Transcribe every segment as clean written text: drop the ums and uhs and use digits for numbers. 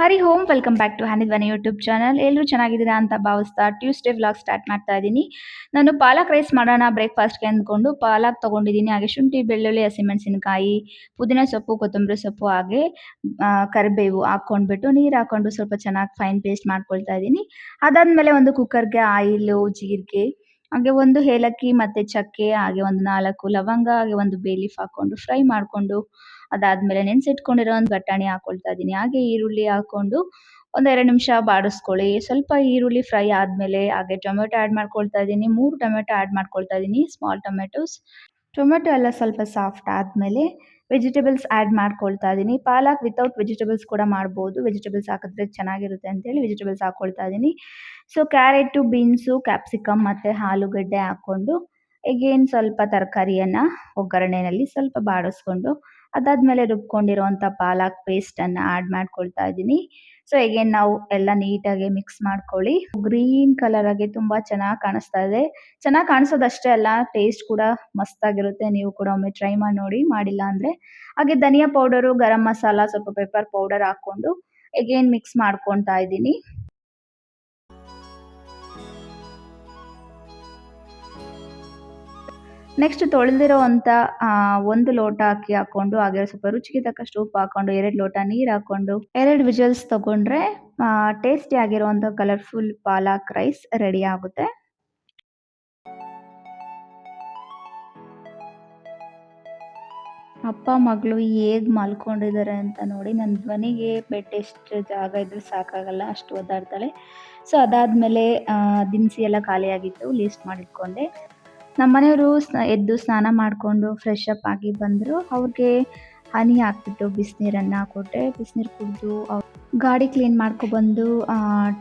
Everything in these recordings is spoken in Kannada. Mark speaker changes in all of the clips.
Speaker 1: Hari Om welcome back to Hanidhwani YouTube channel. ಎಲ್ಲರೂ ಚೆನ್ನಾಗಿದ್ದೀರಾ ಅಂತ ಭಾವಿಸ್ತಾ ಟ್ಯೂಸ್ಡೇ ವ್ಲಾಗ್ ಸ್ಟಾರ್ಟ್ ಮಾಡ್ತಾ ಇದ್ದೀನಿ. ನಾನು ಪಾಲಕ್ ರೈಸ್ ಮಾಡೋಣ ಬ್ರೇಕ್ಫಾಸ್ಟ್ಗೆ ಅಂದ್ಕೊಂಡು ಪಾಲಕ್ ತೊಗೊಂಡಿದ್ದೀನಿ. ಹಾಗೆ ಶುಂಠಿ, ಬೆಳ್ಳುಳ್ಳಿ, ಹಸಿಮೆಣಸಿನಕಾಯಿ, ಪುದೀನ ಸೊಪ್ಪು, ಕೊತ್ತಂಬರಿ ಸೊಪ್ಪು, ಹಾಗೆ ಕರಿಬೇವು ಹಾಕ್ಕೊಂಡ್ಬಿಟ್ಟು ನೀರು ಹಾಕ್ಕೊಂಡು ಸ್ವಲ್ಪ ಚೆನ್ನಾಗಿ ಫೈನ್ ಪೇಸ್ಟ್ ಮಾಡ್ಕೊಳ್ತಾ ಇದ್ದೀನಿ. ಅದಾದಮೇಲೆ ಒಂದು ಕುಕ್ಕರ್ಗೆ ಆಯಿಲು, ಜೀರಿಗೆ, ಹಾಗೆ ಒಂದು ಏಲಕ್ಕಿ ಮತ್ತು ಚಕ್ಕೆ, ಹಾಗೆ ಒಂದು 4 ಲವಂಗ, ಹಾಗೆ ಒಂದು ಬೇ ಲೀಫ್ ಹಾಕ್ಕೊಂಡು ಫ್ರೈ ಮಾಡಿಕೊಂಡು ಅದಾದಮೇಲೆ ನೆನೆಸಿಟ್ಕೊಂಡಿರೋ ಒಂದು ಬಟಾಣಿ ಹಾಕ್ಕೊಳ್ತಾ ಇದ್ದೀನಿ. ಹಾಗೆ ಈರುಳ್ಳಿ ಹಾಕ್ಕೊಂಡು ಒಂದು 2 ನಿಮಿಷ ಬಾಡಿಸ್ಕೊಳ್ಳಿ. ಸ್ವಲ್ಪ ಈರುಳ್ಳಿ ಫ್ರೈ ಆದಮೇಲೆ ಹಾಗೆ ಟೊಮೆಟೊ ಆ್ಯಡ್ ಮಾಡ್ಕೊಳ್ತಾ ಇದ್ದೀನಿ. 3 ಟೊಮೆಟೊ ಆ್ಯಡ್ ಮಾಡ್ಕೊಳ್ತಾ ಇದ್ದೀನಿ, ಸ್ಮಾಲ್ ಟೊಮೆಟೊಸ್. ಟೊಮೆಟೊ ಎಲ್ಲ ಸ್ವಲ್ಪ ಸಾಫ್ಟ್ ಆದಮೇಲೆ ವೆಜಿಟೇಬಲ್ಸ್ ಆ್ಯಡ್ ಮಾಡ್ಕೊಳ್ತಾ ಇದ್ದೀನಿ. ಪಾಲಕ್ ವಿತೌಟ್ ವೆಜಿಟೇಬಲ್ಸ್ ಕೂಡ ಮಾಡ್ಬೋದು. ವೆಜಿಟೇಬಲ್ಸ್ ಹಾಕಿದ್ರೆ ಚೆನ್ನಾಗಿರುತ್ತೆ ಅಂತೇಳಿ ವೆಜಿಟೇಬಲ್ಸ್ ಹಾಕ್ಕೊಳ್ತಾ ಇದ್ದೀನಿ. ಸೊ ಕ್ಯಾರೆಟು, ಬೀನ್ಸು, ಕ್ಯಾಪ್ಸಿಕಮ್ ಮತ್ತು ಆಲೂಗಡ್ಡೆ ಹಾಕ್ಕೊಂಡು ಎಗೇನ್ ಸ್ವಲ್ಪ ತರಕಾರಿಯನ್ನು ಒಗ್ಗರಣೆಯಲ್ಲಿ ಸ್ವಲ್ಪ ಬಾಡಿಸ್ಕೊಂಡು ಅದಾದಮೇಲೆ ರುಬ್ಕೊಂಡಿರೋವಂಥ ಪಾಲಕ್ ಪೇಸ್ಟನ್ನು ಆ್ಯಡ್ ಮಾಡ್ಕೊಳ್ತಾ ಇದ್ದೀನಿ. ಸೊ ಎಗೇನ್ ನಾವು ಎಲ್ಲ ನೀಟಾಗಿ ಮಿಕ್ಸ್ ಮಾಡ್ಕೊಳ್ಳಿ. ಗ್ರೀನ್ ಕಲರ್ ಆಗಿ ತುಂಬ ಚೆನ್ನಾಗಿ ಕಾಣಿಸ್ತಾ ಇದೆ. ಚೆನ್ನಾಗಿ ಕಾಣಿಸೋದಷ್ಟೇ ಅಲ್ಲ, ಟೇಸ್ಟ್ ಕೂಡ ಮಸ್ತಾಗಿರುತ್ತೆ. ನೀವು ಕೂಡ ಒಮ್ಮೆ ಟ್ರೈ ಮಾಡಿ ನೋಡಿ, ಮಾಡಿಲ್ಲ ಅಂದರೆ. ಹಾಗೆ ಧನಿಯಾ ಪೌಡರು, ಗರಂ ಮಸಾಲ, ಸ್ವಲ್ಪ ಪೆಪ್ಪರ್ ಪೌಡರ್ ಹಾಕ್ಕೊಂಡು ಎಗೇನ್ ಮಿಕ್ಸ್ ಮಾಡ್ಕೊತಾ ಇದ್ದೀನಿ. ನೆಕ್ಸ್ಟ್ ತೊಳೆದಿರೋವಂಥ 1 ಲೋಟ ಅಕ್ಕಿ ಹಾಕ್ಕೊಂಡು ಹಾಗೆ ಸ್ವಲ್ಪ ರುಚಿಗೆ ತಕ್ಕಷ್ಟು ಉಪ್ಪು ಹಾಕ್ಕೊಂಡು 2 ಲೋಟ ನೀರು ಹಾಕ್ಕೊಂಡು 2 ವಿಜಲ್ಸ್ ತೊಗೊಂಡ್ರೆ ಟೇಸ್ಟಿ ಆಗಿರುವಂಥ ಕಲರ್ಫುಲ್ ಪಾಲಕ್ ರೈಸ್ ರೆಡಿ ಆಗುತ್ತೆ. ಅಪ್ಪ ಮಗಳು ಹೇಗೆ ಮಲ್ಕೊಂಡಿದ್ದಾರೆ ಅಂತ ನೋಡಿ. ನನ್ನ ಧ್ವನಿಗೆ ಬೆಡ್ ಎಷ್ಟು ಜಾಗ ಇದ್ರೂ ಸಾಕಾಗಲ್ಲ, ಅಷ್ಟು ಒದ್ದಾಡ್ತಾಳೆ. ಸೊ ಅದಾದಮೇಲೆ ದಿನಸಿ ಎಲ್ಲ ಖಾಲಿಯಾಗಿತ್ತು, ಲೀಸ್ಟ್ ಮಾಡಿಟ್ಕೊಂಡೆ. ನಮ್ಮ ಮನೆಯವರು ಎದ್ದು ಸ್ನಾನ ಮಾಡಿಕೊಂಡು ಫ್ರೆಶ್ ಅಪ್ ಆಗಿ ಬಂದರು. ಅವ್ರಿಗೆ ಹನಿ ಹಾಕ್ಬಿಟ್ಟು ಬಿಸಿನೀರನ್ನು ಕೊಟ್ಟೆ. ಬಿಸಿನೀರು ಕುಡಿದು ಗಾಡಿ ಕ್ಲೀನ್ ಮಾಡ್ಕೊಬಂದು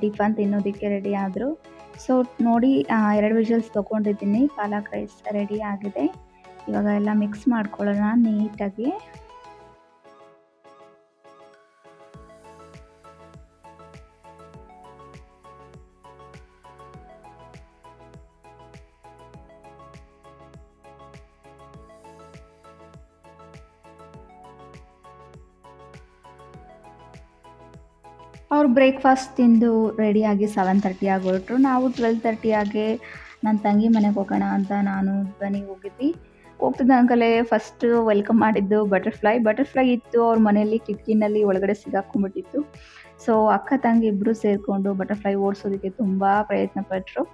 Speaker 1: ಟಿಫನ್ ತಿನ್ನೋದಕ್ಕೆ ರೆಡಿ ಆದರು. ಸೊ ನೋಡಿ 2 ವಿಷಲ್ಸ್ ತೊಗೊಂಡಿದ್ದೀನಿ. ಪಾಲಕ್ ರೈಸ್ ರೆಡಿ ಆಗಿದೆ. ಇವಾಗ ಎಲ್ಲ ಮಿಕ್ಸ್ ಮಾಡ್ಕೊಳ್ಳೋಣ ನೀಟಾಗಿ. ಅವ್ರು ಬ್ರೇಕ್ಫಾಸ್ಟ್ ತಿಂದು ರೆಡಿಯಾಗಿ 7:30 ಆಗಿ ಹೊರಟರು. ನಾವು 12:30 ಆಗಿ ನನ್ನ ತಂಗಿ ಮನೆಗೆ ಹೋಗೋಣ ಅಂತ ನಾನು ಧ್ವನಿ ಹೋಗಿದ್ವಿ. ಹೋಗ್ತಿದ್ದ ಅಂಕಲೇ ಫಸ್ಟು ವೆಲ್ಕಮ್ ಮಾಡಿದ್ದು ಬಟರ್ಫ್ಲೈ ಇತ್ತು ಅವ್ರ ಮನೆಯಲ್ಲಿ, ಕಿಟಕಿನಲ್ಲಿ ಒಳಗಡೆ ಸಿಗಾಕೊಂಡ್ಬಿಟ್ಟಿತ್ತು. ಸೊ ಅಕ್ಕ ತಂಗಿ ಇಬ್ಬರು ಸೇರಿಕೊಂಡು ಬಟರ್ಫ್ಲೈ ಓಡಿಸೋದಕ್ಕೆ ತುಂಬ ಪ್ರಯತ್ನ ಪಟ್ಟರು,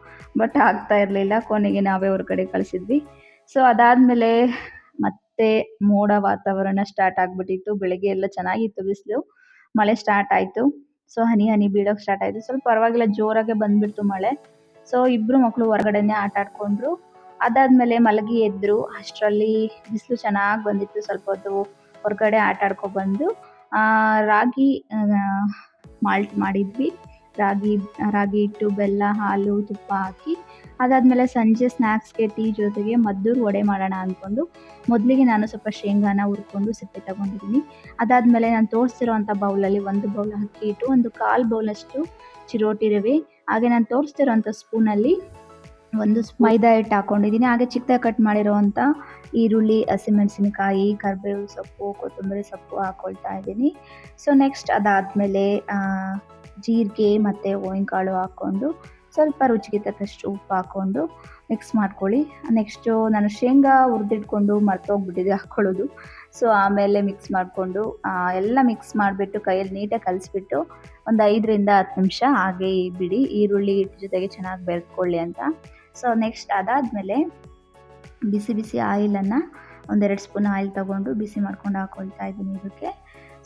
Speaker 1: ಬಟ್ ಆಗ್ತಾ ಇರಲಿಲ್ಲ. ಕೊನೆಗೆ ನಾವೇ ಹೊರಗಡೆ ಕಳಿಸಿದ್ವಿ. ಸೊ ಅದಾದಮೇಲೆ ಮತ್ತೆ ಮೋಡ ವಾತಾವರಣ ಸ್ಟಾರ್ಟ್ ಆಗಿಬಿಟ್ಟಿತ್ತು. ಬೆಳಗ್ಗೆ ಎಲ್ಲ ಚೆನ್ನಾಗಿತ್ತು ಬಿಸಿಲು, ಮಳೆ ಸ್ಟಾರ್ಟ್ ಆಯಿತು. ಸೊ ಹನಿ ಬೀಳೋಕ್ಕೆ ಸ್ಟಾರ್ಟ್ ಆಯಿತು. ಸ್ವಲ್ಪ ಪರವಾಗಿಲ್ಲ, ಜೋರಾಗೆ ಬಂದುಬಿಡ್ತು ಮಳೆ. ಸೊ ಇಬ್ಬರು ಮಕ್ಕಳು ಹೊರಗಡೆನೇ ಆಟ ಆಡ್ಕೊಂಡ್ರು. ಅದಾದಮೇಲೆ ಮಲಗಿ ಎದ್ದರು. ಅಷ್ಟರಲ್ಲಿ ಬಿಸಿಲು ಚೆನ್ನಾಗಿ ಬಂದಿತ್ತು. ಸ್ವಲ್ಪ ಹೊತ್ತು ಹೊರಗಡೆ ಆಟ ಆಡ್ಕೊಬಂದು ರಾಗಿ ಮಾಲ್ಟ್ ಮಾಡಿದ್ವಿ. ರಾಗಿ ಹಿಟ್ಟು, ಬೆಲ್ಲ, ಹಾಲು, ತುಪ್ಪ ಹಾಕಿ ಅದಾದಮೇಲೆ ಸಂಜೆ ಸ್ನ್ಯಾಕ್ಸ್ಗೆ ಟೀ ಜೊತೆಗೆ ಮದ್ದೂರು ವಡೆ ಮಾಡೋಣ ಅಂದ್ಕೊಂಡು ಮೊದಲಿಗೆ ನಾನು ಸ್ವಲ್ಪ ಶೇಂಗಾನ ಹುರ್ಕೊಂಡು ಸಿಪ್ಪೆ ತಗೊಂಡಿದ್ದೀನಿ. ಅದಾದಮೇಲೆ ನಾನು ತೋರಿಸ್ತಿರೋವಂಥ ಬೌಲಲ್ಲಿ 1 ಬೌಲ್ ಅಕ್ಕಿ ಹಿಟ್ಟು, 1/4 ಬೌಲಷ್ಟು ಚಿರೋಟಿ ರವೆ, ಹಾಗೆ ನಾನು ತೋರಿಸ್ತಿರೋವಂಥ ಸ್ಪೂನಲ್ಲಿ 1 ಮೈದಾ ಹಿಟ್ಟು ಹಾಕ್ಕೊಂಡಿದ್ದೀನಿ. ಹಾಗೆ ಚಿಕ್ಕದಾಗಿ ಕಟ್ ಮಾಡಿರೋವಂಥ ಈರುಳ್ಳಿ, ಹಸಿಮೆಣಸಿನಕಾಯಿ, ಕರಿಬೇವು ಸೊಪ್ಪು, ಕೊತ್ತಂಬರಿ ಸೊಪ್ಪು ಹಾಕ್ಕೊಳ್ತಾ ಇದ್ದೀನಿ. ಸೊ ನೆಕ್ಸ್ಟ್ ಅದಾದಮೇಲೆ ಜೀರಿಗೆ ಮತ್ತು ಕಾಳು ಹಾಕ್ಕೊಂಡು ಸ್ವಲ್ಪ ರುಚಿಗೆ ತಕ್ಕಷ್ಟು ಉಪ್ಪು ಹಾಕ್ಕೊಂಡು ಮಿಕ್ಸ್ ಮಾಡ್ಕೊಳ್ಳಿ. ನೆಕ್ಸ್ಟು ನಾನು ಶೇಂಗಾ ಹುರಿದಿಟ್ಕೊಂಡು ಮರ್ತೋಗ್ಬಿಟ್ಟಿದೆ ಹಾಕ್ಕೊಳ್ಳೋದು. ಸೊ ಆಮೇಲೆ ಮಿಕ್ಸ್ ಮಾಡಿಕೊಂಡು ಎಲ್ಲ ಮಿಕ್ಸ್ ಮಾಡಿಬಿಟ್ಟು ಕೈಯಲ್ಲಿ ನೀಟಾಗಿ ಕಲಿಸ್ಬಿಟ್ಟು ಒಂದು 5ರಿಂದ 10 ನಿಮಿಷ ಹಾಗೆ ಬಿಡಿ, ಈರುಳ್ಳಿ ಹಿಟ್ಟು ಜೊತೆಗೆ ಚೆನ್ನಾಗಿ ಬೆರೆತ್ಕೊಳ್ಳಿ ಅಂತ. ಸೊ ನೆಕ್ಸ್ಟ್ ಅದಾದಮೇಲೆ ಬಿಸಿ ಆಯಿಲನ್ನು 1-2 ಸ್ಪೂನ್ ಆಯಿಲ್ ತೊಗೊಂಡು ಬಿಸಿ ಮಾಡ್ಕೊಂಡು ಹಾಕ್ಕೊಳ್ತಾ ಇದ್ದೀನಿ ಇದಕ್ಕೆ.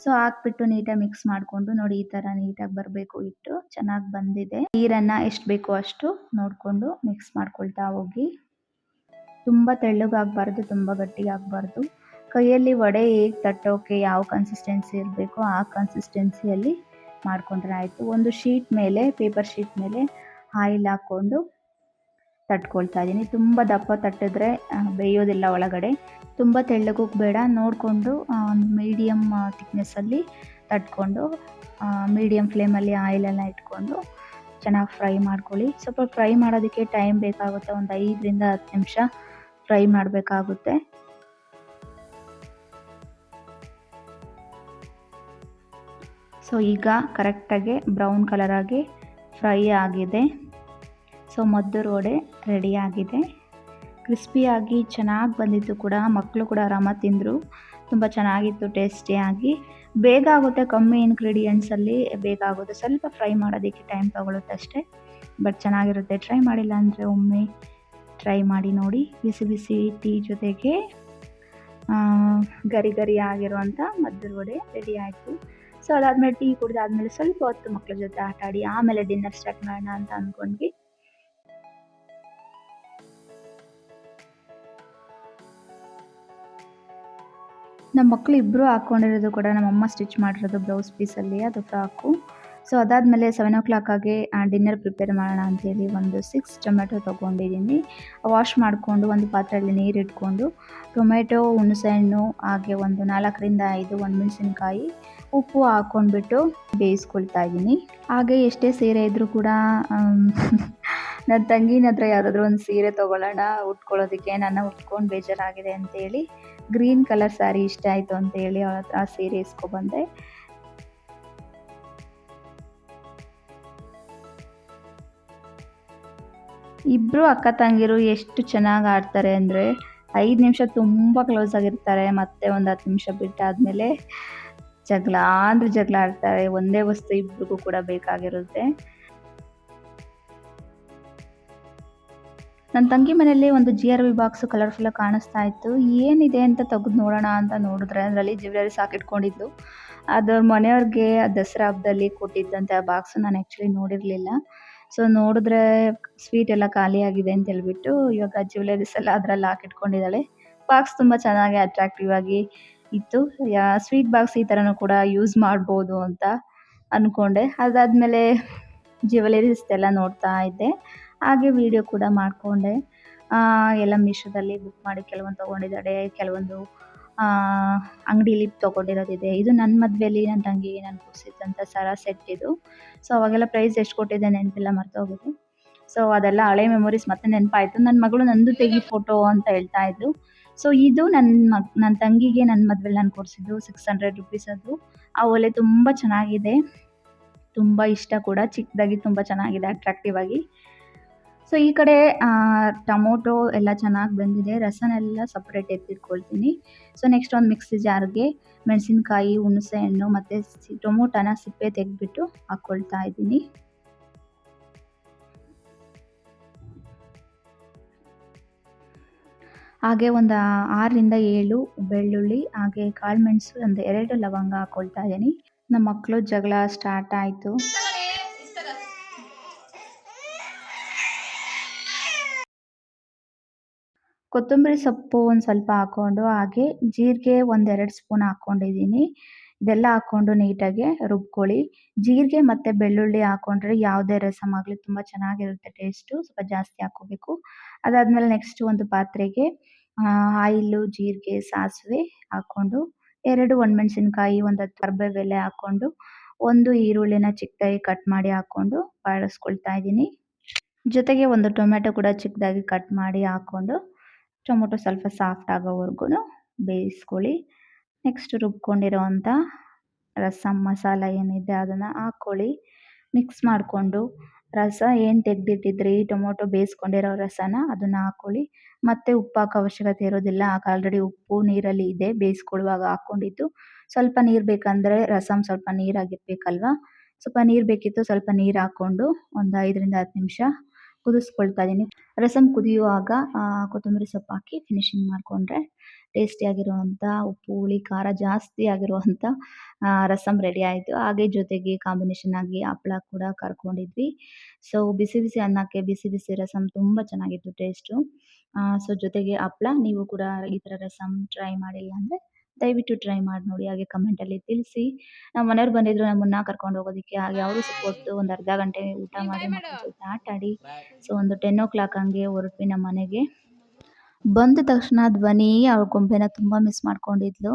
Speaker 1: ಸೊ ಹಾಕ್ಬಿಟ್ಟು ನೀಟಾಗಿ ಮಿಕ್ಸ್ ಮಾಡಿಕೊಂಡು ನೋಡಿ, ಈ ಥರ ನೀಟಾಗಿ ಬರಬೇಕು ಹಿಟ್ಟು. ಚೆನ್ನಾಗಿ ಬಂದಿದೆ. ನೀರನ್ನು ಎಷ್ಟು ಬೇಕೋ ಅಷ್ಟು ನೋಡಿಕೊಂಡು ಮಿಕ್ಸ್ ಮಾಡ್ಕೊಳ್ತಾ ಹೋಗಿ. ತುಂಬ ತೆಳ್ಳಗಾಗಬಾರ್ದು, ತುಂಬ ಗಟ್ಟಿಯಾಗಬಾರ್ದು. ಕೈಯಲ್ಲಿ ವಡೆ ಹೇಗೆ ತಟ್ಟೋಕೆ ಯಾವ ಕನ್ಸಿಸ್ಟೆನ್ಸಿ ಇರಬೇಕೋ ಆ ಕನ್ಸಿಸ್ಟೆನ್ಸಿಯಲ್ಲಿ ಮಾಡಿಕೊಂಡ್ರೆ ಆಯಿತು. ಒಂದು ಶೀಟ್ ಮೇಲೆ, ಪೇಪರ್ ಶೀಟ್ ಮೇಲೆ ಆಯಿಲ್ ಹಾಕ್ಕೊಂಡು ತಟ್ಕೊಳ್ತಾ ಇದ್ದೀನಿ. ತುಂಬ ದಪ್ಪ ತಟ್ಟಿದ್ರೆ ಬೇಯೋದಿಲ್ಲ ಒಳಗಡೆ. ತುಂಬ ತೆಳ್ಳಗೂ ಬೇಡ, ನೋಡಿಕೊಂಡು ಮೀಡಿಯಮ್ ಥಿಕ್ನೆಸ್ಸಲ್ಲಿ ತಟ್ಕೊಂಡು ಮೀಡಿಯಮ್ ಫ್ಲೇಮಲ್ಲಿ ಆಯಿಲೆಲ್ಲ ಇಟ್ಕೊಂಡು ಚೆನ್ನಾಗಿ ಫ್ರೈ ಮಾಡ್ಕೊಳ್ಳಿ. ಸ್ವಲ್ಪ ಫ್ರೈ ಮಾಡೋದಕ್ಕೆ ಟೈಮ್ ಬೇಕಾಗುತ್ತೆ, ಒಂದು 5ರಿಂದ 10 ನಿಮಿಷ ಫ್ರೈ ಮಾಡಬೇಕಾಗುತ್ತೆ. ಸೊ ಈಗ ಕರೆಕ್ಟಾಗಿ ಬ್ರೌನ್ ಕಲರಾಗಿ ಫ್ರೈ ಆಗಿದೆ. ಸೊ ಮದ್ದೂರು ವಡೆ ರೆಡಿ ಆಗಿದೆ. ಕ್ರಿಸ್ಪಿಯಾಗಿ ಚೆನ್ನಾಗಿ ಬಂದಿತ್ತು ಕೂಡ, ಮಕ್ಕಳು ಕೂಡ ಆರಾಮಾಗಿ ತಿಂದರು. ತುಂಬ ಚೆನ್ನಾಗಿತ್ತು ಟೇಸ್ಟಿಯಾಗಿ. ಬೇಗ ಆಗುತ್ತೆ, ಕಮ್ಮಿ ಇಂಗ್ರೀಡಿಯೆಂಟ್ಸಲ್ಲಿ ಬೇಗ ಆಗುತ್ತೆ. ಸ್ವಲ್ಪ ಫ್ರೈ ಮಾಡೋದಕ್ಕೆ ಟೈಮ್ ತೊಗೊಳುತ್ತೆ ಅಷ್ಟೇ, ಬಟ್ ಚೆನ್ನಾಗಿರುತ್ತೆ. ಟ್ರೈ ಮಾಡಿಲ್ಲ ಅಂದರೆ ಒಮ್ಮೆ ಟ್ರೈ ಮಾಡಿ ನೋಡಿ. ಬಿಸಿ ಬಿಸಿ ಟೀ ಜೊತೆಗೆ ಗರಿ ಗರಿ ಆಗಿರುವಂಥ ಮದ್ದೂರು ವಡೆ ರೆಡಿ ಆಯಿತು. ಸೊ ಅದಾದಮೇಲೆ ಟೀ ಕುಡಿದಾದ್ಮೇಲೆ ಸ್ವಲ್ಪ ಹೊತ್ತು ಮಕ್ಕಳ ಜೊತೆ ಆಟ ಆಡಿ ಆಮೇಲೆ ಡಿನ್ನರ್ ಸ್ಟಾರ್ಟ್ ಮಾಡೋಣ ಅಂತ ಅಂದ್ಕೊಂಡ್ವಿ. ನಮ್ಮ ಮಕ್ಕಳು ಇಬ್ಬರು ಹಾಕ್ಕೊಂಡಿರೋದು ಕೂಡ ನಮ್ಮಮ್ಮ ಸ್ಟಿಚ್ ಮಾಡಿರೋದು ಬ್ಲೌಸ್ ಪೀಸಲ್ಲಿ, ಅದು ಫ್ರಾಕು. ಸೊ ಅದಾದಮೇಲೆ 7 ಓ ಕ್ಲಾಕಾಗೆ ಡಿನ್ನರ್ ಪ್ರಿಪೇರ್ ಮಾಡೋಣ ಅಂತೇಳಿ ಒಂದು 6 ಟೊಮೆಟೊ ತೊಗೊಂಡಿದ್ದೀನಿ. ವಾಶ್ ಮಾಡಿಕೊಂಡು ಒಂದು ಪಾತ್ರೆಯಲ್ಲಿ ನೀರಿಟ್ಕೊಂಡು ಟೊಮೆಟೊ, ಹುಣಸೆಹಣ್ಣು, ಹಾಗೆ ಒಂದು 4ರಿಂದ 5 ಒಣಮೆಣಸಿನ್ಕಾಯಿ, ಉಪ್ಪು ಹಾಕ್ಕೊಂಡ್ಬಿಟ್ಟು ಬೇಯಿಸ್ಕೊಳ್ತಾ ಇದ್ದೀನಿ. ಹಾಗೆ ಎಷ್ಟೇ ಸೀರೆ ಇದ್ದರೂ ಕೂಡ ನನ್ನ ತಂಗಿನ ಹತ್ರ ಯಾವುದಾದ್ರೂ ಒಂದು ಸೀರೆ ತೊಗೊಳ್ಳೋಣ ಉಟ್ಕೊಳ್ಳೋದಕ್ಕೆ, ನನ್ನ ಉಟ್ಕೊಂಡು ಬೇಜಾರಾಗಿದೆ ಅಂತೇಳಿ ಗ್ರೀನ್ ಕಲರ್ ಸ್ಯಾರಿ ಇಷ್ಟ ಆಯಿತು ಅಂತೇಳಿ ಅವಳ ಹತ್ರ ಸೀರೆ ಇಸ್ಕೊಬಂದೆ. ಇಬ್ಬರು ಅಕ್ಕ ತಂಗಿರು ಎಷ್ಟು ಚೆನ್ನಾಗಿ ಆಡ್ತಾರೆ ಅಂದರೆ 5 ನಿಮಿಷ ತುಂಬ ಕ್ಲೋಸ್ ಆಗಿರ್ತಾರೆ, ಮತ್ತೆ ಒಂದು 10 ನಿಮಿಷ ಬಿಟ್ಟಾದಮೇಲೆ ಜಗಳ ಅಂದರೆ ಜಗಳ ಆಡ್ತಾರೆ. ಒಂದೇ ವಸ್ತು ಇಬ್ರಿಗೂ ಕೂಡ ಬೇಕಾಗಿರುತ್ತೆ. ನನ್ನ ತಂಗಿ ಮನೆಯಲ್ಲಿ ಒಂದು GRV ಬಾಕ್ಸು ಕಲರ್ಫುಲ್ಲಾಗಿ ಕಾಣಿಸ್ತಾ ಇತ್ತು. ಏನಿದೆ ಅಂತ ತೆಗೆದು ನೋಡೋಣ ಅಂತ ನೋಡಿದ್ರೆ ಅದರಲ್ಲಿ ಜ್ಯುವೆಲರೀಸ್ ಹಾಕಿಟ್ಕೊಂಡಿದ್ದು. ಅದು ಮನೆಯವ್ರಿಗೆ ದಸರಾ ಹಬ್ಬದಲ್ಲಿ ಕೊಟ್ಟಿದ್ದಂತೆ ಆ ಬಾಕ್ಸು ನಾನು ಆ್ಯಕ್ಚುಲಿ ನೋಡಿರಲಿಲ್ಲ. ಸೊ ನೋಡಿದ್ರೆ ಸ್ವೀಟ್ ಎಲ್ಲ ಖಾಲಿಯಾಗಿದೆ ಅಂತ ಹೇಳ್ಬಿಟ್ಟು ಇವಾಗ ಜ್ಯುವೆಲರೀಸ್ ಎಲ್ಲ ಅದರಲ್ಲಿ ಹಾಕಿಟ್ಕೊಂಡಿದ್ದಾಳೆ. ಬಾಕ್ಸ್ ತುಂಬ ಚೆನ್ನಾಗಿ ಅಟ್ರಾಕ್ಟಿವ್ ಆಗಿ ಇತ್ತು. ಸ್ವೀಟ್ ಬಾಕ್ಸ್ ಈ ಥರನೂ ಕೂಡ ಯೂಸ್ ಮಾಡ್ಬೋದು ಅಂತ ಅಂದ್ಕೊಂಡೆ. ಅದಾದಮೇಲೆ ಜ್ಯುವೆಲರೀಸ್ದೆಲ್ಲ ನೋಡ್ತಾ ಇದ್ದೆ, ಹಾಗೆ ವಿಡಿಯೋ ಕೂಡ ಮಾಡಿಕೊಂಡೆ. ಎಲ್ಲ ಮೀಶೋದಲ್ಲಿ ಬುಕ್ ಮಾಡಿ ಕೆಲವೊಂದು ತೊಗೊಂಡಿದ್ದಾಳೆ, ಕೆಲವೊಂದು ಅಂಗಡೀಲಿ ತೊಗೊಂಡಿರೋದಿದೆ. ಇದು ನನ್ನ ಮದುವೆಯಲ್ಲಿ ನನ್ನ ತಂಗಿಗೆ ನಾನು ಕೊಡಿಸಿದ್ದಂಥ ಸರ ಸೆಟ್ ಇದು. ಸೊ ಅವಾಗೆಲ್ಲ ಪ್ರೈಸ್ ಎಷ್ಟು ಕೊಟ್ಟಿದ್ದೆ ನೆನಪಿಲ್ಲ, ಮರ್ತೋಗಿದೆ. ಸೊ ಅದೆಲ್ಲ ಹಳೆ ಮೆಮೊರೀಸ್ ಮತ್ತೆ ನೆನಪಾಯಿತು. ನನ್ನ ಮಗಳು ನಂದು ತೆಗಿ ಫೋಟೋ ಅಂತ ಹೇಳ್ತಾ ಇದ್ಲು. ಸೊ ಇದು ನನ್ನ ತಂಗಿಗೆ ನನ್ನ ಮದುವೆಲಿ ನಾನು ಕೊಡಿಸಿದ್ದು 600 ರುಪೀಸ್ ಅದು. ಆ ಒಲೆ ತುಂಬ ಚೆನ್ನಾಗಿದೆ, ತುಂಬ ಇಷ್ಟ ಕೂಡ, ಚಿಕ್ಕದಾಗಿ ತುಂಬ ಚೆನ್ನಾಗಿದೆ ಅಟ್ರಾಕ್ಟಿವ್ ಆಗಿ. ಸೊ ಈ ಕಡೆ ಟೊಮೊಟೊ ಎಲ್ಲ ಚೆನ್ನಾಗಿ ಬೆಂದಿದೆ, ರಸನೆಲ್ಲ ಸಪ್ರೇಟ್ ಎತ್ತಿಟ್ಕೊಳ್ತೀನಿ. ಸೊ ನೆಕ್ಸ್ಟ್ ಒಂದು ಮಿಕ್ಸಿ ಜಾರ್ಗೆ ಮೆಣಸಿನ್ಕಾಯಿ, ಹುಣಸೆಹಣ್ಣು ಮತ್ತು ಟೊಮೊಟೊನ ಸಿಪ್ಪೆ ತೆಗೆದ್ಬಿಟ್ಟು ಹಾಕ್ಕೊಳ್ತಾ ಇದ್ದೀನಿ. ಹಾಗೆ ಒಂದು 6ರಿಂದ 7 ಬೆಳ್ಳುಳ್ಳಿ, ಹಾಗೆ ಕಾಳುಮೆಣಸು, ಒಂದು 2 ಲವಂಗ ಹಾಕ್ಕೊಳ್ತಾ ಇದ್ದೀನಿ. ನಮ್ಮ ಮಕ್ಕಳು ಜಗಳ ಸ್ಟಾರ್ಟ್ ಆಯಿತು. ಕೊತ್ತಂಬರಿ ಸೊಪ್ಪು ಒಂದು ಸ್ವಲ್ಪ ಹಾಕ್ಕೊಂಡು, ಹಾಗೆ ಜೀರಿಗೆ 1-2 ಸ್ಪೂನ್ ಹಾಕ್ಕೊಂಡಿದ್ದೀನಿ. ಇದೆಲ್ಲ ಹಾಕ್ಕೊಂಡು ನೀಟಾಗಿ ರುಬ್ಕೊಳ್ಳಿ. ಜೀರಿಗೆ ಮತ್ತು ಬೆಳ್ಳುಳ್ಳಿ ಹಾಕ್ಕೊಂಡ್ರೆ ಯಾವುದೇ ರಸಮ್ ಆಗಲಿ ತುಂಬ ಚೆನ್ನಾಗಿರುತ್ತೆ ಟೇಸ್ಟು, ಸ್ವಲ್ಪ ಜಾಸ್ತಿ ಹಾಕ್ಕೋಬೇಕು. ಅದಾದಮೇಲೆ ನೆಕ್ಸ್ಟ್ ಒಂದು ಪಾತ್ರೆಗೆ ಆಯಿಲು, ಜೀರಿಗೆ, ಸಾಸಿವೆ ಹಾಕ್ಕೊಂಡು, 2 ಒಣಮೆಣಸಿನ್ಕಾಯಿ, ಒಂದು 10 ಕರಿಬೇವು ಎಲೆ ಹಾಕ್ಕೊಂಡು, ಒಂದು ಈರುಳ್ಳಿನ ಚಿಕ್ಕದಾಗಿ ಕಟ್ ಮಾಡಿ ಹಾಕ್ಕೊಂಡು ಬಾಡಿಸ್ಕೊಳ್ತಾ ಇದ್ದೀನಿ. ಜೊತೆಗೆ ಒಂದು ಟೊಮೆಟೊ ಕೂಡ ಚಿಕ್ಕದಾಗಿ ಕಟ್ ಮಾಡಿ ಹಾಕ್ಕೊಂಡು ಟೊಮೊಟೊ ಸ್ವಲ್ಪ ಸಾಫ್ಟ್ ಆಗೋವರೆಗೂ ಬೇಯಿಸ್ಕೊಳ್ಳಿ. ನೆಕ್ಸ್ಟ್ ರುಬ್ಕೊಂಡಿರೋವಂಥ ರಸಮ್ ಮಸಾಲ ಏನಿದೆ ಅದನ್ನು ಹಾಕ್ಕೊಳ್ಳಿ. ಮಿಕ್ಸ್ ಮಾಡಿಕೊಂಡು ರಸ ಏನು ತೆಗೆದಿಟ್ಟಿದ್ರಿ, ಟೊಮೊಟೊ ಬೇಯಿಸ್ಕೊಂಡಿರೋ ರಸನ ಅದನ್ನು ಹಾಕ್ಕೊಳ್ಳಿ. ಮತ್ತು ಉಪ್ಪು ಹಾಕೋ ಅವಶ್ಯಕತೆ ಇರೋದಿಲ್ಲ, ಆಲ್ರೆಡಿ ಉಪ್ಪು ನೀರಲ್ಲಿ ಇದೆ, ಬೇಯಿಸ್ಕೊಳ್ಳುವಾಗ ಹಾಕ್ಕೊಂಡಿದ್ದು. ಸ್ವಲ್ಪ ನೀರು ಬೇಕಂದರೆ ರಸಮ್ ಸ್ವಲ್ಪ ನೀರಾಗಿರ್ಬೇಕಲ್ವ, ಸ್ವಲ್ಪ ನೀರು ಬೇಕಿತ್ತು, ಸ್ವಲ್ಪ ನೀರು ಹಾಕ್ಕೊಂಡು ಒಂದು 5ರಿಂದ 10 ನಿಮಿಷ ಕುದಿಸ್ಕೊಳ್ತಾ ಇದ್ದೀನಿ. ರಸಮ್ ಕುದಿಯುವಾಗ ಕೊತ್ತಂಬರಿ ಸೊಪ್ಪು ಹಾಕಿ ಫಿನಿಶಿಂಗ್ ಮಾಡಿಕೊಂಡ್ರೆ ಟೇಸ್ಟಿಯಾಗಿರುವಂಥ ಉಪ್ಪು, ಹುಳಿ, ಖಾರ ಜಾಸ್ತಿ ಆಗಿರುವಂಥ ರಸಮ್ ರೆಡಿ ಆಯಿತು. ಹಾಗೆ ಜೊತೆಗೆ ಕಾಂಬಿನೇಷನ್ ಆಗಿ ಹಪ್ಳ ಕೂಡ ಕರ್ಕೊಂಡಿದ್ವಿ. ಸೊ ಬಿಸಿ ಬಿಸಿ ಅನ್ನಕ್ಕೆ ಬಿಸಿ ಬಿಸಿ ರಸಮ್ ತುಂಬ ಚೆನ್ನಾಗಿತ್ತು ಟೇಸ್ಟು. ಸೊ ಜೊತೆಗೆ ಹಪ್ಳ. ನೀವು ಕೂಡ ಈ ಥರ ರಸಮ್ ಟ್ರೈ ಮಾಡಿಲ್ಲ ಅಂದರೆ ದಯವಿಟ್ಟು ಟ್ರೈ ಮಾಡಿ ನೋಡಿ, ಹಾಗೆ ಕಮೆಂಟಲ್ಲಿ ತಿಳಿಸಿ. ನಮ್ಮ ಮನೆಯವ್ರು ಬಂದಿದ್ರು ನಮ್ಮನ್ನ ಕರ್ಕೊಂಡು ಹೋಗೋದಕ್ಕೆ, ಹಾಗೆ ಅವರು ಸ್ವಲ್ಪ ಒಂದು ಅರ್ಧ ಗಂಟೆ ಊಟ ಮಾಡಿ ಮಕ್ಕಳ ಜೊತೆ ಆಟ ಆಡಿ ಸೊ ಒಂದು 10 ಓ ಕ್ಲಾಕ್ ಹಂಗೆ ಹೊರಟ್ವಿ ನಮ್ಮ ಮನೆಗೆ. ಬಂದ ತಕ್ಷಣ ಧ್ವನಿ ಅವಳ ಗೊಂಬೆನ ತುಂಬ ಮಿಸ್ ಮಾಡ್ಕೊಂಡಿದ್ಲು.